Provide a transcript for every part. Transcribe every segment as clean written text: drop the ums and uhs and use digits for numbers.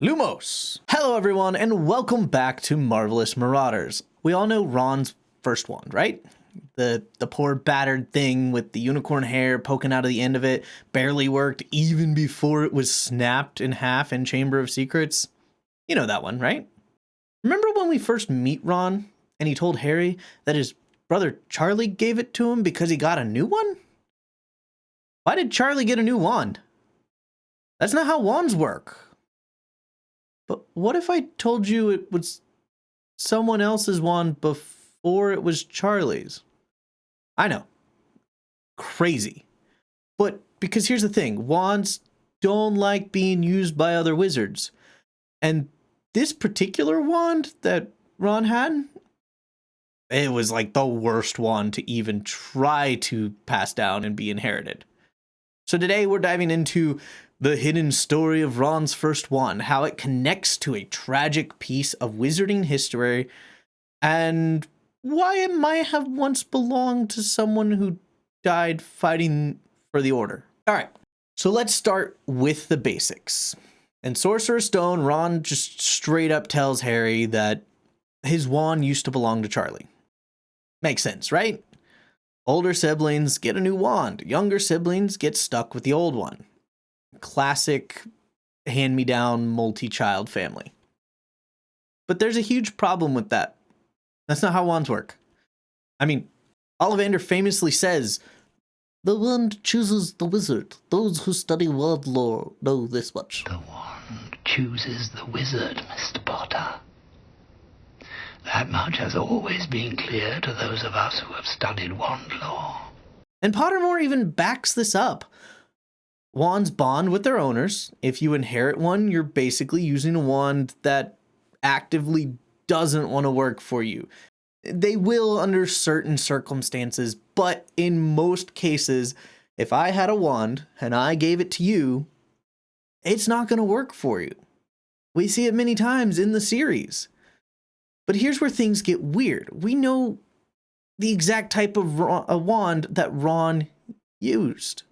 Lumos! Hello everyone, and welcome back to Marvelous Marauders. We all know Ron's first wand, right? The poor battered thing with the unicorn hair poking out of the end of it barely worked even before it was snapped in half in Chamber of Secrets. You know that one, right? Remember when we first meet Ron and he told Harry that his brother Charlie gave it to him because he got a new one? Why did Charlie get a new wand? That's not how wands work. But what if I told you it was someone else's wand before it was Charlie's? I know. Crazy. But because here's the thing, wands don't like being used by other wizards. And this particular wand that Ron had, it was like the worst wand to even try to pass down and be inherited. So today we're diving into the hidden story of Ron's first wand, how it connects to a tragic piece of wizarding history, and why it might have once belonged to someone who died fighting for the Order. All right, so let's start with the basics. In Sorcerer's Stone, Ron just straight up tells Harry that his wand used to belong to Charlie. Makes sense, right? Older siblings get a new wand. Younger siblings get stuck with the old one. Classic hand-me-down multi-child family. But there's a huge problem with that. That's not how wands work. I mean, Ollivander famously says, "The wand chooses the wizard. Those who study wand lore know this much." The wand chooses the wizard, Mr. Potter. That much has always been clear to those of us who have studied wand lore. And Pottermore even backs this up. Wands bond with their owners. If you inherit one, you're basically using a wand that actively doesn't want to work for you. They will under certain circumstances, but in most cases, if I had a wand and I gave it to you, it's not going to work for you. We see it many times in the series. But here's where things get weird. We know the exact type of a wand that Ron used.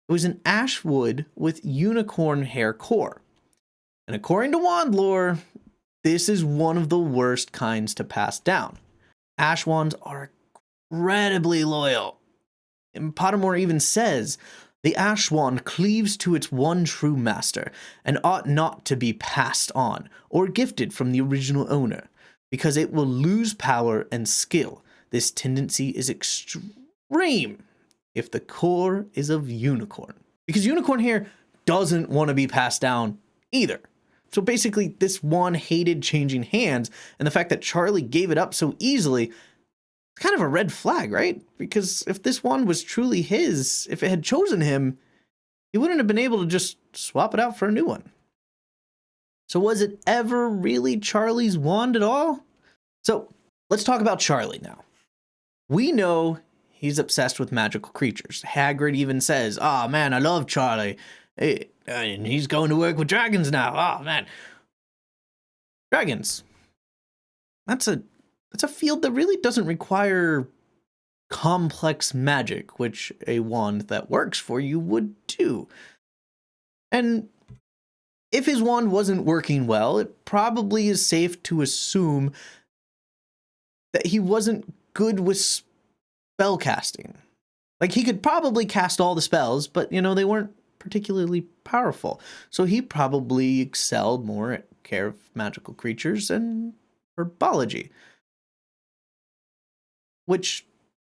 It was an ash wood with unicorn hair core. And according to wand lore, this is one of the worst kinds to pass down. Ash wands are incredibly loyal. And Pottermore even says, the ash wand cleaves to its one true master and ought not to be passed on or gifted from the original owner, because it will lose power and skill. This tendency is extreme if the core is of unicorn, because unicorn hair doesn't want to be passed down either. So basically, this wand hated changing hands, and the fact that Charlie gave it up so easily, it's kind of a red flag, right? Because if this wand was truly his, if it had chosen him, he wouldn't have been able to just swap it out for a new one. So was it ever really Charlie's wand at all? So let's talk about Charlie now. We know he's obsessed with magical creatures. Hagrid even says, "Oh man, I love Charlie. And he's going to work with dragons now. Oh man." Dragons. That's a field that really doesn't require complex magic, which a wand that works for you would do. And if his wand wasn't working well, it probably is safe to assume that he wasn't good with spell casting. Like, he could probably cast all the spells, but, they weren't particularly powerful. So he probably excelled more at care of magical creatures and herbology. Which,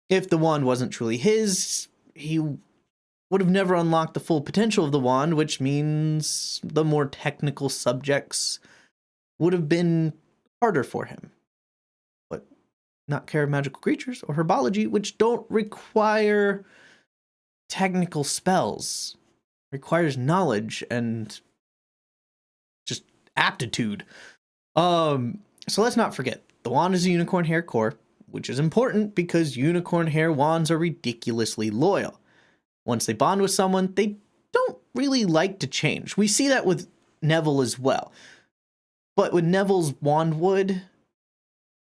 if the wand wasn't truly his, he would have never unlocked the full potential of the wand, which means the more technical subjects would have been harder for him. But not care of magical creatures or herbology, which don't require technical spells, requires knowledge and just aptitude. So let's not forget, the wand is a unicorn hair core, which is important because unicorn hair wands are ridiculously loyal. Once they bond with someone, they don't really like to change. We see that with Neville as well. But with Neville's wand wood,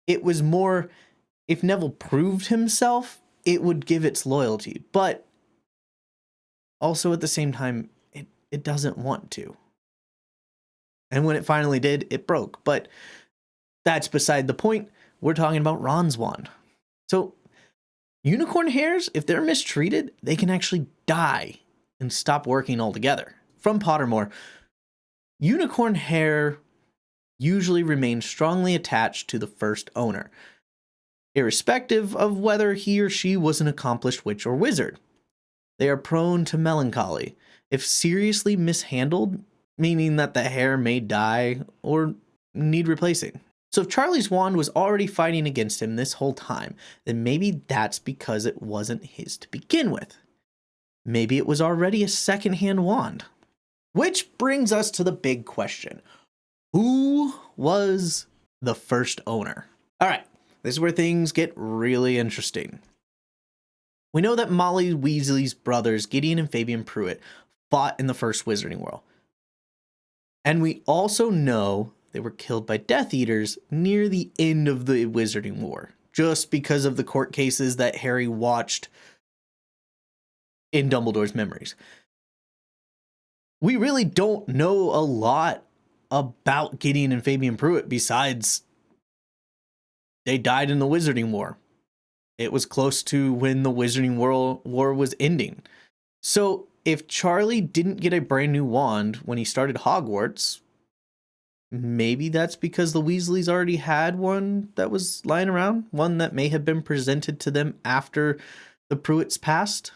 it was more, if Neville proved himself, it would give its loyalty. But also at the same time, it doesn't want to. And when it finally did, it broke. But that's beside the point. We're talking about Ron's wand. So unicorn hairs, if they're mistreated, they can actually die and stop working altogether. From Pottermore, unicorn hair usually remains strongly attached to the first owner, irrespective of whether he or she was an accomplished witch or wizard. They are prone to melancholy if seriously mishandled, meaning that the hair may die or need replacing. So if Charlie's wand was already fighting against him this whole time, then maybe that's because it wasn't his to begin with. Maybe it was already a secondhand wand. Which brings us to the big question. Who was the first owner? All right, this is where things get really interesting. We know that Molly Weasley's brothers, Gideon and Fabian Pruitt, fought in the first Wizarding World. And we also know they were killed by Death Eaters near the end of the Wizarding War, just because of the court cases that Harry watched in Dumbledore's memories. We really don't know a lot about Gideon and Fabian Pruitt besides they died in the Wizarding War. It was close to when the Wizarding War was ending. So if Charlie didn't get a brand new wand when he started Hogwarts, maybe that's because the Weasleys already had one that was lying around, one that may have been presented to them after the Pruitts passed.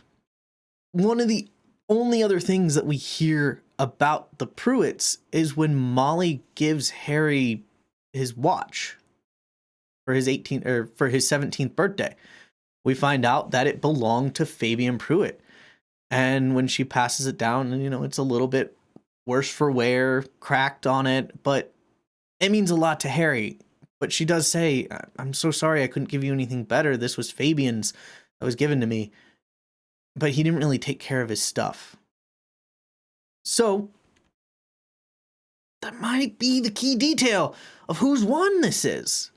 One of the only other things that we hear about the Pruitts is when Molly gives Harry his watch for his 17th birthday. We find out that it belonged to Fabian Pruitt. And when she passes it down, it's a little bit worse for wear, cracked on it, but it means a lot to Harry. But she does say, I'm so sorry I couldn't give you anything better. This was Fabian's that was given to me. But he didn't really take care of his stuff. So that might be the key detail of whose wand this is.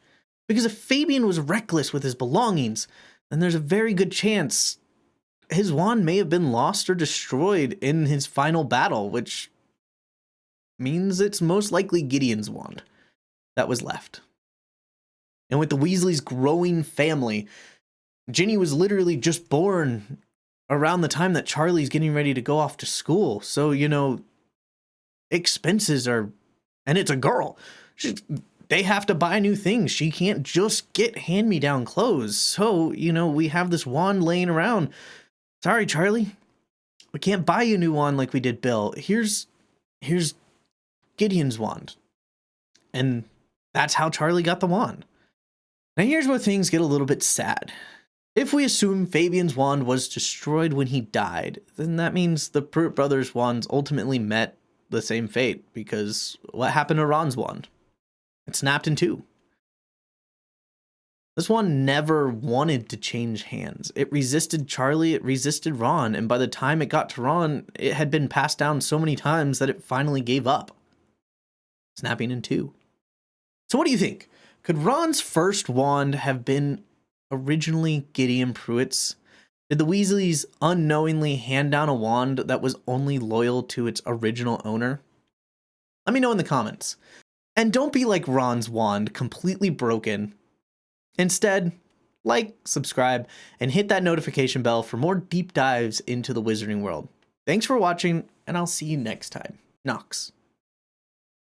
Because if Fabian was reckless with his belongings, then there's a very good chance his wand may have been lost or destroyed in his final battle, which means it's most likely Gideon's wand that was left. And with the Weasleys' growing family, Ginny was literally just born around the time that Charlie's getting ready to go off to school. So, expenses are, and it's a girl. They have to buy new things. She can't just get hand-me-down clothes. So, we have this wand laying around. Sorry, Charlie. We can't buy you a new wand like we did Bill. Here's Gideon's wand. And that's how Charlie got the wand. Now here's where things get a little bit sad. If we assume Fabian's wand was destroyed when he died, then that means the Pruitt brothers' wands ultimately met the same fate, because what happened to Ron's wand? It snapped in two. This wand never wanted to change hands. It resisted Charlie, it resisted Ron, and by the time it got to Ron, it had been passed down so many times that it finally gave up, snapping in two. So what do you think? Could Ron's first wand have been originally Gideon Pruitt's? Did the Weasleys unknowingly hand down a wand that was only loyal to its original owner? Let me know in the comments. And don't be like Ron's wand, completely broken. Instead, like, subscribe, and hit that notification bell for more deep dives into the Wizarding world. Thanks for watching, and I'll see you next time. Nox.